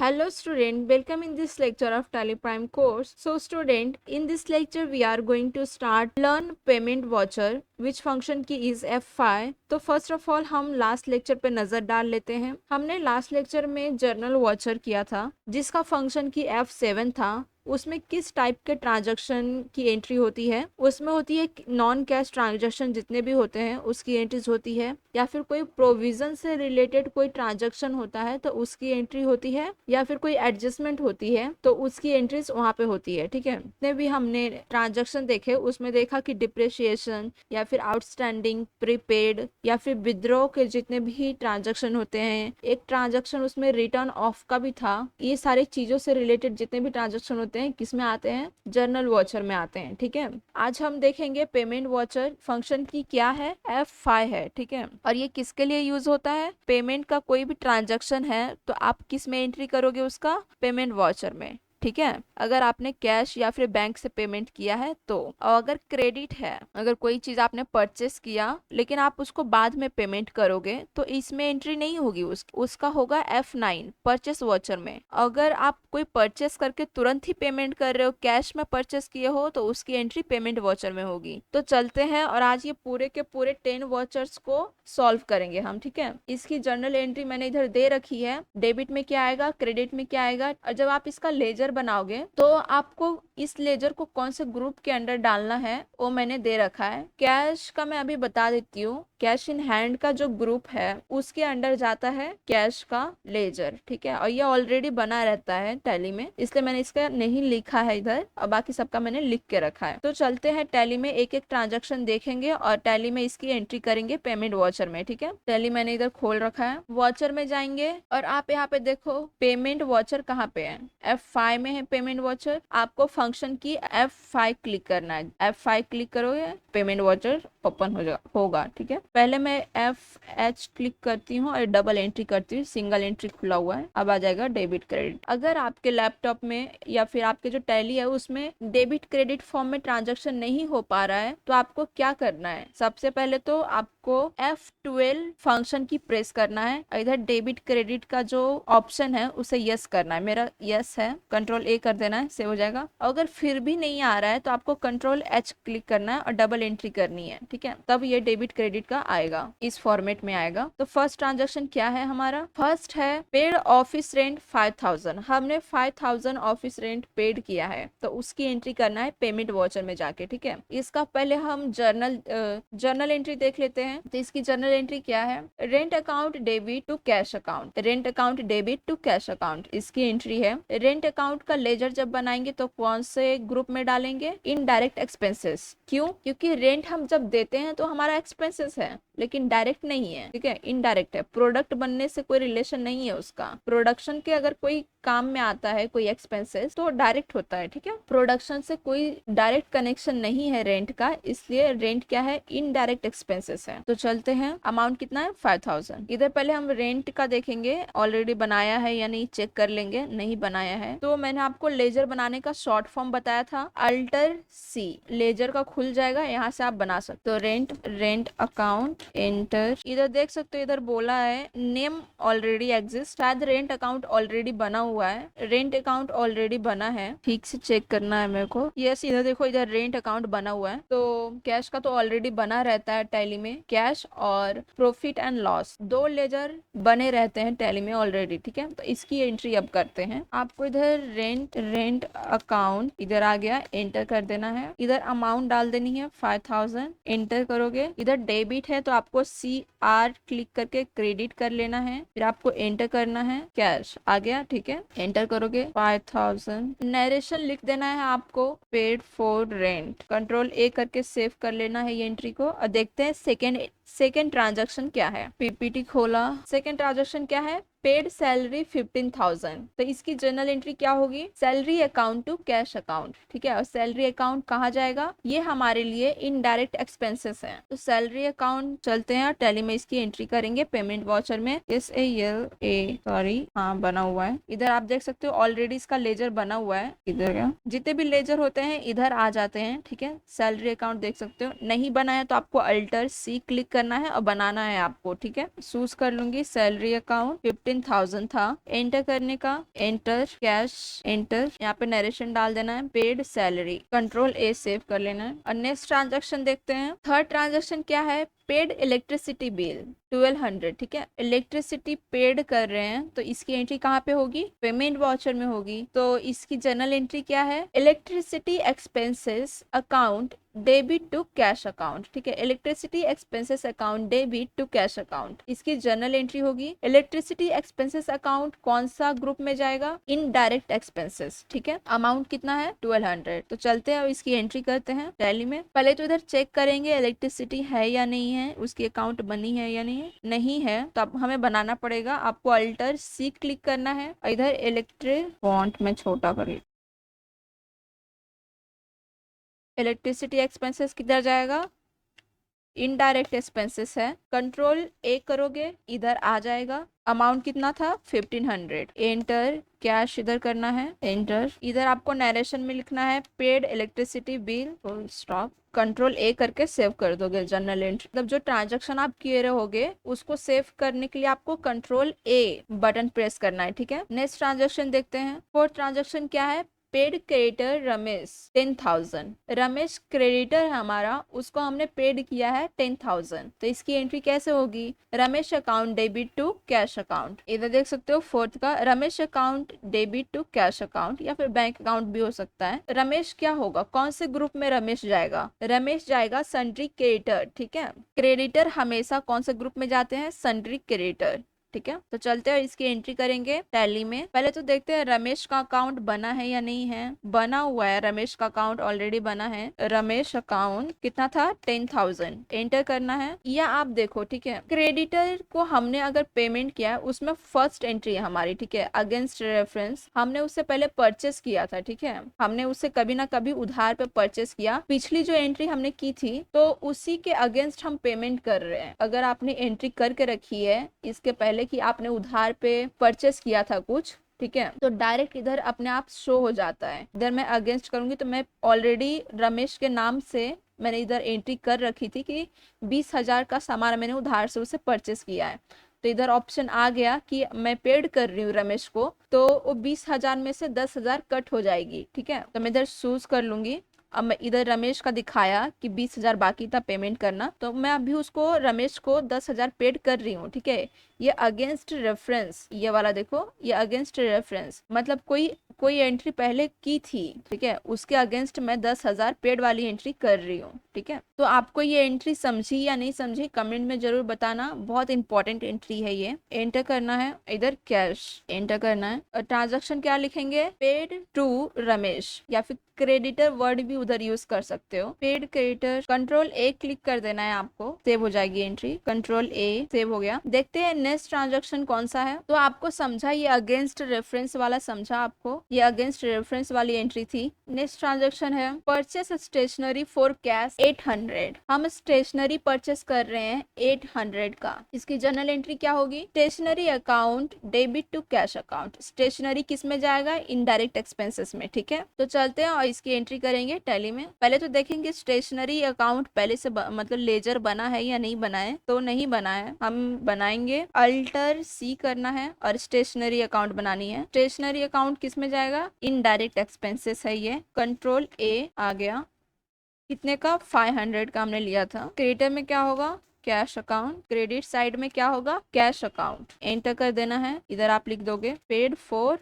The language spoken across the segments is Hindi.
Hello student, welcome in this lecture of Tally Prime course. So student, in this lecture we are going to start learn payment voucher which function की is F5। तो फर्स्ट ऑफ ऑल हम लास्ट लेक्चर पे नजर डाल लेते हैं। हमने लास्ट लेक्चर में जर्नल वॉचर किया था जिसका फंक्शन की F7 था। उसमें किस टाइप के ट्रांजैक्शन की एंट्री होती है, उसमें होती है नॉन कैश ट्रांजैक्शन जितने भी होते हैं उसकी एंट्रीज होती है, या फिर कोई प्रोविजन से रिलेटेड कोई ट्रांजैक्शन होता है तो उसकी एंट्री होती है, या फिर कोई एडजस्टमेंट होती है तो उसकी एंट्रीज वहां पे होती है। ठीक है, जितने भी हमने ट्रांजैक्शन देखे उसमें देखा कि डिप्रिसिएशन या फिर आउटस्टैंडिंग, प्रीपेड या फिर विद्रो के जितने भी ट्रांजैक्शन होते हैं, एक ट्रांजैक्शन उसमें रिटर्न ऑफ का भी था। ये सारी चीजों से रिलेटेड जितने भी ट्रांजैक्शन होते हैं किस में आते हैं, जर्नल वॉचर में आते हैं। ठीक है, आज हम देखेंगे पेमेंट वॉचर फंक्शन की क्या है, F5 है। ठीक है, और ये किसके लिए यूज होता है, पेमेंट का कोई भी ट्रांजैक्शन है तो आप किस में एंट्री करोगे, उसका पेमेंट वॉचर में। ठीक है, अगर आपने कैश या फिर बैंक से पेमेंट किया है तो, और अगर क्रेडिट है, अगर कोई चीज आपने परचेस किया लेकिन आप उसको बाद में पेमेंट करोगे तो इसमें एंट्री नहीं होगी, उसका होगा F9 परचेस वॉचर में। अगर आप कोई परचेस करके तुरंत ही पेमेंट कर रहे हो, कैश में परचेस किए हो, तो उसकी एंट्री पेमेंट वॉचर में होगी। तो चलते हैं और आज ये पूरे के पूरे 10 वॉचर्स को सॉल्व करेंगे हम। ठीक है, इसकी जर्नल एंट्री मैंने इधर दे रखी है। डेबिट में क्या आएगा, क्रेडिट में क्या आएगा, और जब आप इसका लेजर बनाओगे तो आपको इस लेजर को कौन से ग्रुप के अंडर डालना है वो मैंने दे रखा है। कैश का मैं अभी बता देती हूँ, कैश इन हैंड का जो ग्रुप है उसके अंडर जाता है कैश का लेजर। ठीक है, और ये ऑलरेडी बना रहता है टैली में, इसलिए मैंने इसका नहीं लिखा है इधर, और बाकी सबका मैंने लिख के रखा है। तो चलते हैं टैली में एक एक ट्रांजैक्शन देखेंगे और टैली में इसकी एंट्री करेंगे पेमेंट वॉचर में। ठीक है, टैली मैंने इधर खोल रखा है, वॉचर में जाएंगे और आप यहाँ पे देखो पेमेंट वॉचर कहाँ पे है, F5 में है पेमेंट वॉचर। आपको फंक्शन की F5 क्लिक करना है, F5 क्लिक करोगे पेमेंट वॉचर ओपन होगा। ठीक है, पहले मैं FH क्लिक करती हूँ और डबल एंट्री करती हूँ, सिंगल एंट्री खुला हुआ है, अब आ जाएगा डेबिट क्रेडिट। अगर आपके लैपटॉप में या फिर आपके जो टैली है उसमें डेबिट क्रेडिट फॉर्म में ट्रांजैक्शन नहीं हो पा रहा है तो आपको क्या करना है, सबसे पहले तो आपको F12 फंक्शन की प्रेस करना है, इधर डेबिट क्रेडिट का जो ऑप्शन है उसे यस करना है। मेरा यस है, कंट्रोल A कर देना है, सेव हो जाएगा। अगर फिर भी नहीं आ रहा है तो आपको कंट्रोल H क्लिक करना है और डबल एंट्री करनी है। ठीक है, तब ये डेबिट क्रेडिट का आएगा, इस फॉर्मेट में आएगा। तो फर्स्ट ट्रांजैक्शन क्या है हमारा, फर्स्ट है पेड ऑफिस रेंट 5000। हमने 5000 ऑफिस रेंट पेड किया है तो उसकी एंट्री करना है पेमेंट वॉचर में जाके। ठीक है, इसका पहले हम जर्नल एंट्री देख लेते हैं। तो इसकी जर्नल एंट्री क्या है, rent account debit to cash account, rent account debit to cash account इसकी एंट्री है। रेंट अकाउंट का लेजर जब बनाएंगे तो कौन से ग्रुप में डालेंगे, इनडायरेक्ट एक्सपेंसेस। क्यों, क्योंकि रेंट हम जब देते हैं तो हमारा एक्सपेंसेस है लेकिन डायरेक्ट नहीं है। ठीक है, इनडायरेक्ट है, प्रोडक्ट बनने से कोई रिलेशन नहीं है उसका। प्रोडक्शन के अगर कोई काम में आता है कोई एक्सपेंसेस तो डायरेक्ट होता है। ठीक है, प्रोडक्शन से कोई डायरेक्ट कनेक्शन नहीं है रेंट का, इसलिए रेंट क्या है, इनडायरेक्ट एक्सपेंसेस है। तो चलते हैं, अमाउंट कितना है 5000। इधर पहले हम रेंट का देखेंगे, ऑलरेडी बनाया है या नहीं चेक कर लेंगे, नहीं बनाया है तो मैंने आपको लेजर बनाने का शॉर्ट फॉर्म बताया था, अल्टर C लेजर का खुल जाएगा, यहाँ से आप बना सकते हो। रेंट अकाउंट एंटर, इधर देख सकते हो, इधर बोला है नेम ऑलरेडी एग्जिस्ट, शायद रेंट अकाउंट ऑलरेडी बना हुआ है। रेंट अकाउंट ऑलरेडी बना है, ठीक से चेक करना है मेरे को। यस, इधर देखो, इधर रेंट अकाउंट बना हुआ है। तो कैश का तो ऑलरेडी बना रहता है टैली में, कैश और प्रॉफिट एंड लॉस दो लेजर बने रहते हैं टैली में ऑलरेडी। ठीक है, तो इसकी एंट्री अब करते हैं। आपको इधर रेंट अकाउंट इधर आ गया, एंटर कर देना है। इधर अमाउंट डाल देनी है 5000, एंटर करोगे। इधर डेबिट है तो आपको CR क्लिक करके क्रेडिट कर लेना है, फिर आपको एंटर करना है। कैश आ गया, ठीक है, एंटर करोगे 5000। नरेशन लिख देना है आपको, paid for rent, control A करके सेव कर लेना है ये एंट्री को। और देखते हैं सेकेंड ट्रांजैक्शन क्या है। PPT खोला, सेकेंड ट्रांजैक्शन क्या है, पेड सैलरी 15000। तो इसकी जर्नल एंट्री क्या होगी, salary account to cash account. ठीक है, और सैलरी अकाउंट कहाँ जाएगा, ये हमारे लिए इनडायरेक्ट एक्सपेंसेस है। तो सैलरी अकाउंट चलते हैं, टैली में इसकी एंट्री करेंगे पेमेंट वॉचर में। सॉरी, हाँ बना हुआ है। इधर आप देख सकते हो ऑलरेडी इसका लेजर बना हुआ है। इधर क्या, जितने भी लेजर होते हैं इधर आ जाते हैं। ठीक है, सैलरी अकाउंट देख सकते हो, नहीं बनाया तो आपको अल्टर C क्लिक करना है और बनाना है आपको, ठीक है। चूज कर लूंगी सैलरी अकाउंट, 15,000 था, एंटर करने का, एंटर कैश, एंटर, यहाँ पे नरेशन डाल देना है, पेड सैलरी, कंट्रोल ए सेव कर लेना है। और नेक्स्ट ट्रांजेक्शन देखते हैं। थर्ड ट्रांजेक्शन क्या है, पेड इलेक्ट्रिसिटी बिल 1200, ठीक है। इलेक्ट्रिसिटी पेड कर रहे हैं तो इसकी एंट्री कहाँ पे होगी, पेमेंट वाउचर में होगी। तो इसकी जर्नल एंट्री क्या है, electricity expenses account debit to cash account, ठीक है। Electricity expenses account debit to cash account, इसकी जर्नल एंट्री होगी। इलेक्ट्रिसिटी एक्सपेंसेस अकाउंट कौन सा ग्रुप में जाएगा, इनडायरेक्ट एक्सपेंसेस, ठीक है। अमाउंट कितना है 1200। तो चलते हैं और इसकी एंट्री करते हैं टैली में। पहले तो इधर चेक करेंगे इलेक्ट्रिसिटी है या नहीं है, उसकी अकाउंट बनी है या नहीं है तो अब हमें बनाना पड़ेगा। आपको अल्टर सी क्लिक करना है, इधर इलेक्ट्रिक फॉन्ट में छोटा कर, इलेक्ट्रिसिटी एक्सपेंसेस किधर जाएगा, इनडायरेक्ट एक्सपेंसेस है, कंट्रोल ए करोगे इधर आ जाएगा। अमाउंट कितना था 1500, एंटर, कैश इधर करना है, एंटर, इधर आपको नरेशन में लिखना है paid electricity bill, full stop, control ए करके सेव कर दोगे जर्नल एंट्री। मतलब जो ट्रांजैक्शन आप किए रहोगे उसको सेव करने के लिए आपको कंट्रोल ए बटन प्रेस करना है, ठीक है। नेक्स्ट ट्रांजैक्शन देखते हैं। फोर्थ ट्रांजैक्शन क्या है, paid creditor Ramesh 10,000, Ramesh creditor है हमारा, उसको हमने पेड किया है 10,000। तो इसकी एंट्री कैसे होगी, Ramesh account debit to cash account, इधर देख सकते हो फोर्थ का, Ramesh account debit to cash account या फिर बैंक अकाउंट भी हो सकता है। रमेश क्या होगा, कौन से ग्रुप में रमेश जाएगा, रमेश जाएगा सन्ड्री क्रेडिटर, ठीक है। क्रेडिटर हमेशा कौन से ग्रुप में जाते हैं, सन्ड्री क्रेडिटर, ठीक है। तो चलते हैं इसकी एंट्री करेंगे टैली में। पहले तो देखते हैं रमेश का अकाउंट बना है या नहीं है, बना हुआ है, रमेश का अकाउंट ऑलरेडी बना है। रमेश अकाउंट कितना था 10,000, एंटर करना है। या आप देखो, ठीक है, क्रेडिटर को हमने अगर पेमेंट किया है उसमें फर्स्ट एंट्री है हमारी, ठीक है, अगेंस्ट रेफरेंस, हमने उससे पहले परचेस किया था, ठीक है, हमने उससे कभी ना कभी उधार पे परचेस किया, पिछली जो एंट्री हमने की थी तो उसी के अगेंस्ट हम पेमेंट कर रहे हैं। अगर आपने एंट्री करके रखी है इसके पहले कि आपने उधार पे परचेस किया था कुछ, ठीक है, तो डायरेक्ट इधर अपने आप शो हो जाता है। इधर मैं अगेंस्ट करूंगी तो मैं ऑलरेडी रमेश के नाम से मैंने इधर एंट्री कर रखी थी कि 20,000 का सामान मैंने उधार से उसे परचेस किया है। तो इधर ऑप्शन आ गया कि मैं पेड कर रही हूँ रमेश को, तो वो 20,000 में से 10,000 कट हो जाएगी, ठीक है। तो मैं इधर चूज कर लूंगी। अब मैं इधर रमेश का दिखाया कि 20,000 बाकी था पेमेंट करना, तो मैं अभी उसको रमेश को 10,000 पेड कर रही हूँ, ठीक है। ये अगेंस्ट रेफरेंस, ये वाला देखो, ये अगेंस्ट रेफरेंस मतलब कोई एंट्री पहले की थी, ठीक है, उसके अगेंस्ट मैं 10,000 पेड वाली एंट्री कर रही हूँ, ठीक है। तो आपको ये एंट्री समझी या नहीं समझी कमेंट में जरूर बताना, बहुत इंपॉर्टेंट एंट्री है ये। एंटर करना है, इधर कैश एंटर करना है और ट्रांजेक्शन क्या लिखेंगे, पेड टू रमेश, या फिर क्रेडिटर वर्ड भी उधर यूज कर सकते हो, पेड क्रेडिटर, कंट्रोल ए क्लिक कर देना है, आपको सेव हो जाएगी एंट्री, कंट्रोल ए सेव हो गया। देखते हैं नेक्स्ट ट्रांजैक्शन कौन सा है। तो आपको समझा, ये अगेंस्ट रेफरेंस वाला समझा आपको, ये अगेंस्ट रेफरेंस वाली एंट्री थी। नेक्स्ट ट्रांजैक्शन है परचेस स्टेशनरी फॉर कैश 800, हम स्टेशनरी परचेस कर रहे हैं 800 का, इसकी जर्नल एंट्री क्या होगी, stationery account debit to cash account, stationery किस में जाएगा, इनडायरेक्ट एक्सपेंसेस में, ठीक है। तो चलते हैं और इसकी एंट्री करेंगे टैली में। पहले तो देखेंगे स्टेशनरी अकाउंट पहले से मतलब लेजर बना है या नहीं बना है, तो नहीं बना है, हम बनाएंगे, अल्टर सी करना है और स्टेशनरी अकाउंट बनानी है। स्टेशनरी अकाउंट किस में जाएगा, इनडायरेक्ट एक्सपेंसेस है ये, कंट्रोल ए आ गया, कितने का 500 का हमने लिया था। क्रेडिटर में क्या होगा, कैश अकाउंट, क्रेडिट साइड में क्या होगा, कैश अकाउंट, एंटर कर देना है, इधर आप लिख दोगे पेड फॉर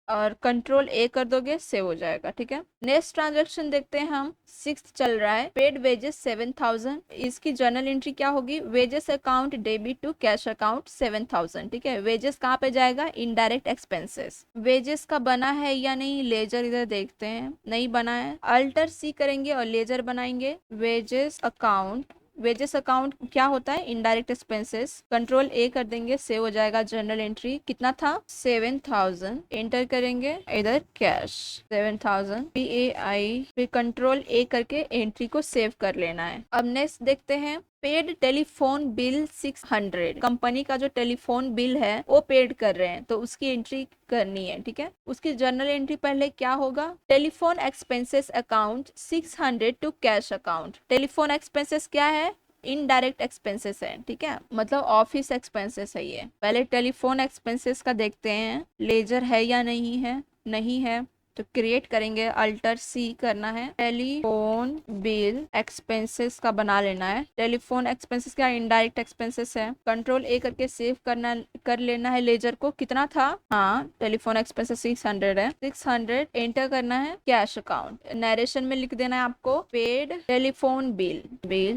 और कंट्रोल ए कर दोगे, सेव हो जाएगा, ठीक है। नेक्स्ट ट्रांजैक्शन देखते हैं हम, 6th चल रहा है, पेड वेजेस 7,000, इसकी जर्नल एंट्री क्या होगी, wages account debit to cash account 7,000, ठीक है। वेजेस कहाँ पे जाएगा, इनडायरेक्ट एक्सपेंसेस, वेजेस का बना है या नहीं, लेजर इधर देखते हैं, नहीं बना है, अल्टर सी करेंगे और लेजर बनाएंगे, वेजेस अकाउंट, वेजेस अकाउंट क्या होता है, इनडायरेक्ट एक्सपेंसेस, कंट्रोल ए कर देंगे, सेव हो जाएगा जर्नल एंट्री, कितना था 7,000, एंटर करेंगे, इधर कैश 7,000 PAI, फिर कंट्रोल ए करके एंट्री को सेव कर लेना है। अब नेक्स्ट देखते हैं पेड टेलीफोन बिल 600, कंपनी का जो टेलीफोन बिल है वो पेड कर रहे हैं तो उसकी एंट्री करनी है, ठीक है। उसकी जर्नल एंट्री पहले क्या होगा, telephone expenses account 600 to cash account, telephone expenses क्या है, इनडायरेक्ट एक्सपेंसेस है, ठीक है, मतलब ऑफिस एक्सपेंसेस है ये। पहले टेलीफोन एक्सपेंसेस का देखते हैं, लेजर है या नहीं है। नहीं है तो क्रिएट करेंगे, अल्टर सी करना है, टेलीफोन बिल एक्सपेंसेस का बना लेना है। टेलीफोन एक्सपेंसेस क्या इनडायरेक्ट एक्सपेंसेस है, कंट्रोल ए करके सेव कर लेना है लेजर को। कितना था, हाँ टेलीफोन एक्सपेंसेस 600 है, 600 एंटर करना है। कैश अकाउंट नरेशन में लिख देना है आपको, पेड टेलीफोन बिल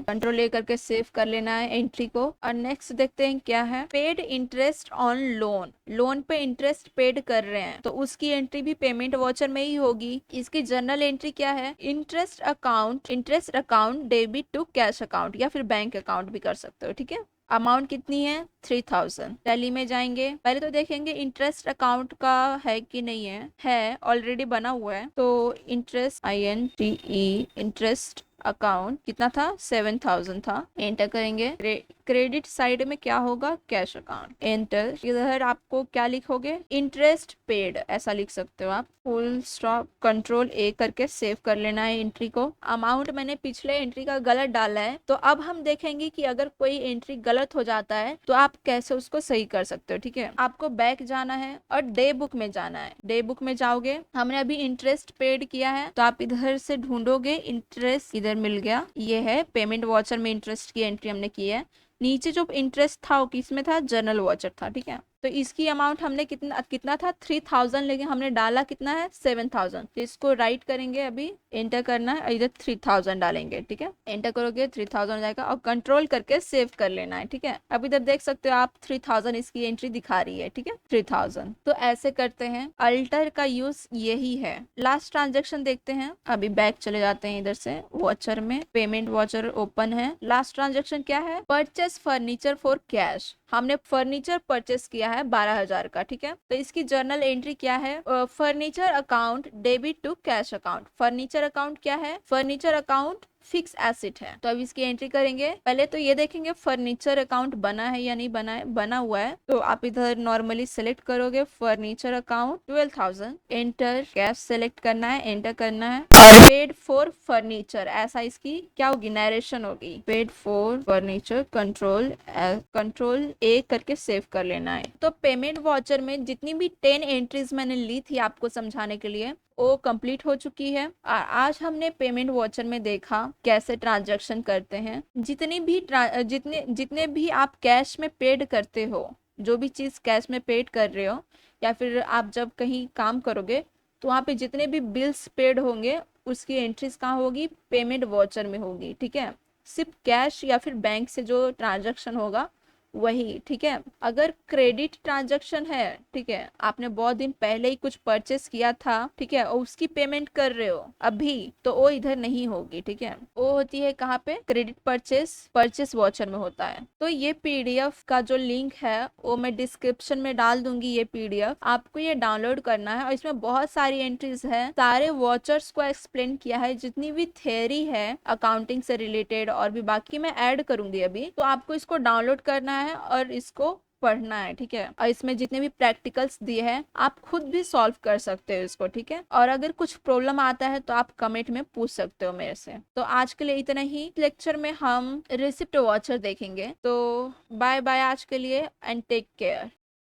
कंट्रोल ए करके सेव कर लेना है एंट्री को। और नेक्स्ट देखते हैं क्या है, पेड इंटरेस्ट ऑन लोन पे इंटरेस्ट पेड कर रहे हैं तो उसकी एंट्री भी पेमेंट वॉचर में ही होगी। इसकी जर्नल एंट्री क्या है, interest account debit to cash account या फिर बैंक अकाउंट भी कर सकते हो, ठीक है। अमाउंट कितनी है, 3000। टैली में जाएंगे, पहले तो देखेंगे इंटरेस्ट अकाउंट का है कि नहीं है ऑलरेडी बना हुआ है। तो इंटरेस्ट इंटरेस्ट अकाउंट कितना था, 7000 था, एंटर करेंगे। क्रेडिट साइड में क्या होगा, कैश अकाउंट, एंटर। इधर आपको क्या लिखोगे, इंटरेस्ट पेड ऐसा लिख सकते हो आप, फुल स्टॉप, कंट्रोल ए करके सेव कर लेना है एंट्री को। अमाउंट मैंने पिछले एंट्री का गलत डाला है, तो अब हम देखेंगे कि अगर कोई एंट्री गलत हो जाता है तो आप कैसे उसको सही कर सकते हो, ठीक है। आपको बैक जाना है और डे बुक में जाना है। डे बुक में जाओगे, हमने अभी इंटरेस्ट पेड किया है तो आप इधर से ढूंढोगे, इंटरेस्ट इधर मिल गया, ये है पेमेंट वॉचर में इंटरेस्ट की एंट्री हमने की है। नीचे जो इंटरेस्ट था वो किसमें था, जर्नल वॉचर था, ठीक है। तो इसकी अमाउंट हमने कितना था 3000, लेकिन हमने डाला कितना है 7000। तो इसको राइट करेंगे, अभी एंटर करना है, इधर 3000 डालेंगे, ठीक है। एंटर करोगे 3000 हो जाएगा और कंट्रोल करके सेव कर लेना है, ठीक है। अब इधर देख सकते हो आप 3000 इसकी एंट्री दिखा रही है, ठीक है, 3000। तो ऐसे करते हैं, अल्टर का यूज यही है। लास्ट ट्रांजेक्शन देखते हैं, अभी बैक चले जाते हैं इधर से वॉचर में, पेमेंट वॉचर ओपन है। लास्ट ट्रांजेक्शन क्या है, परचेस फर्नीचर फॉर कैश, हमने फर्नीचर परचेस किया है 12000 का, ठीक है। तो इसकी जर्नल एंट्री क्या है, furniture account debit to cash account. Furniture account क्या है, फर्नीचर अकाउंट फिक्स एसेट है, तो अब इसकी एंट्री करेंगे। पहले तो ये देखेंगे फर्नीचर अकाउंट बना है या नहीं बना है, बना हुआ है तो आप इधर नॉर्मली सेलेक्ट करोगे furniture account 12000, enter, cash select करना है, एंटर करना है। और पेड फॉर फर्नीचर, ऐसा इसकी क्या होगी, नरेशन होगी, पेड फॉर फर्नीचर, कंट्रोल ए करके सेव कर लेना है। तो पेमेंट वॉचर में जितनी भी 10 एंट्रीज मैंने ली थी आपको समझाने के लिए, वो कंप्लीट हो चुकी है। और आज हमने पेमेंट वॉचर में देखा कैसे ट्रांजैक्शन करते हैं। जितने भी आप कैश में पेड करते हो, जो भी चीज़ कैश में पेड कर रहे हो, या फिर आप जब कहीं काम करोगे तो वहाँ पे जितने भी बिल्स पेड होंगे उसकी एंट्रीज कहाँ होगी, पेमेंट वॉचर में होगी, ठीक है। सिर्फ कैश या फिर बैंक से जो ट्रांजैक्शन होगा वही, ठीक है। अगर क्रेडिट ट्रांजैक्शन है, ठीक है, आपने बहुत दिन पहले ही कुछ परचेस किया था, ठीक है, और उसकी पेमेंट कर रहे हो अभी, तो वो इधर नहीं होगी, ठीक है। वो होती है कहाँ पे, क्रेडिट परचेस वॉचर में होता है। तो ये पीडीएफ का जो लिंक है वो मैं डिस्क्रिप्शन में डाल दूंगी। ये पीडीएफ आपको ये डाउनलोड करना है और इसमें बहुत सारी एंट्रीज है, सारे वॉचर्स को एक्सप्लेन किया है, जितनी भी थियरी है अकाउंटिंग से रिलेटेड और भी बाकी मैं ऐड करूंगी अभी। तो आपको इसको डाउनलोड करना है और इसको पढ़ना है, ठीक है। और इसमें जितने भी प्रैक्टिकल्स दिए हैं आप खुद भी सॉल्व कर सकते हो इसको, ठीक है। और अगर कुछ प्रॉब्लम आता है तो आप कमेंट में पूछ सकते हो मेरे से। तो आज के लिए इतना ही। लेक्चर में हम रिसिप्ट वॉचर देखेंगे। तो बाय बाय आज के लिए एंड टेक केयर।